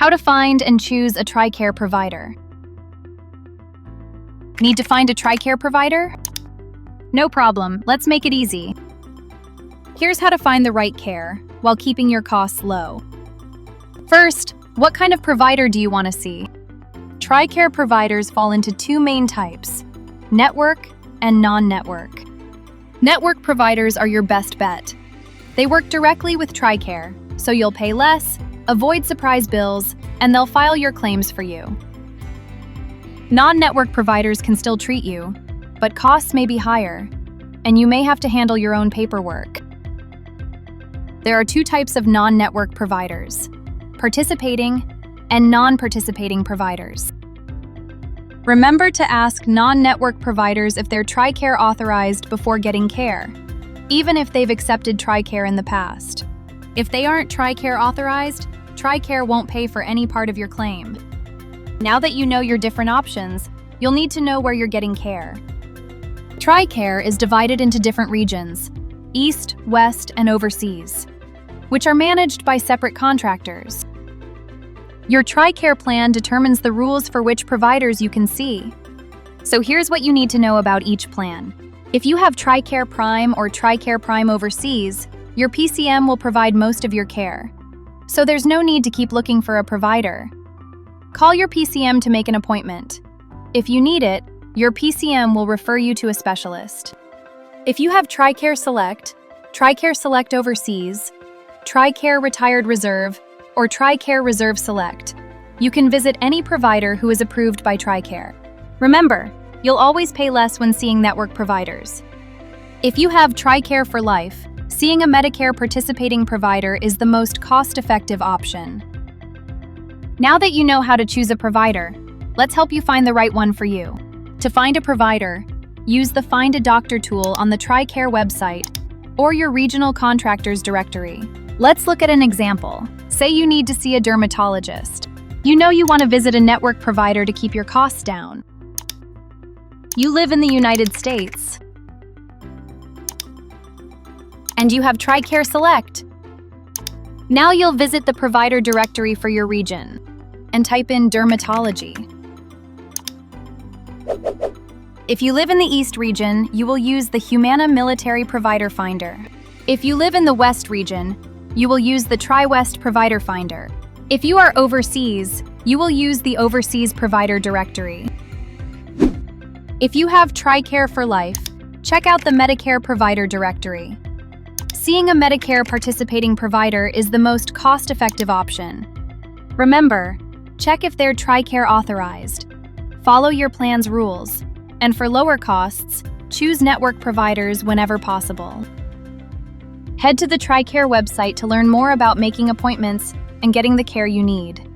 How to find and choose a TRICARE provider. Need to find a TRICARE provider? No problem, let's make it easy. Here's how to find the right care while keeping your costs low. First, what kind of provider do you want to see? TRICARE providers fall into two main types: network and non-network. Network providers are your best bet. They work directly with TRICARE, so you'll pay less, avoid surprise bills, and they'll file your claims for you. Non-network providers can still treat you, but costs may be higher, and you may have to handle your own paperwork. There are two types of non-network providers: participating and non-participating providers. Remember to ask non-network providers if they're TRICARE authorized before getting care, even if they've accepted TRICARE in the past. If they aren't TRICARE authorized, TRICARE won't pay for any part of your claim. Now that you know your different options, you'll need to know where you're getting care. TRICARE is divided into different regions: East, West, and Overseas, which are managed by separate contractors. Your TRICARE plan determines the rules for which providers you can see. So here's what you need to know about each plan. If you have TRICARE Prime or TRICARE Prime Overseas, your PCM will provide most of your care. So there's no need to keep looking for a provider. Call your PCM to make an appointment. If you need it, your PCM will refer you to a specialist. If you have TRICARE Select, TRICARE Select Overseas, TRICARE Retired Reserve, or TRICARE Reserve Select, you can visit any provider who is approved by TRICARE. Remember, you'll always pay less when seeing network providers. If you have TRICARE for Life, seeing a Medicare participating provider is the most cost-effective option. Now that you know how to choose a provider, let's help you find the right one for you. To find a provider, use the FindDoctor tool on the TRICARE website or your regional contractors directory. Let's look at an example. Say you need to see a dermatologist. You know you want to visit a network provider to keep your costs down. You live in the United States, and you have TRICARE Select. Now you'll visit the provider directory for your region and type in dermatology. If you live in the East region, you will use the Humana Military Provider Finder. If you live in the West region, you will use the TriWest Provider Finder. If you are overseas, you will use the Overseas Provider Directory. If you have TRICARE for Life, check out the Medicare Provider Directory. Seeing a Medicare participating provider is the most cost-effective option. Remember, check if they're TRICARE authorized. Follow your plan's rules, and for lower costs, choose network providers whenever possible. Head to the TRICARE website to learn more about making appointments and getting the care you need.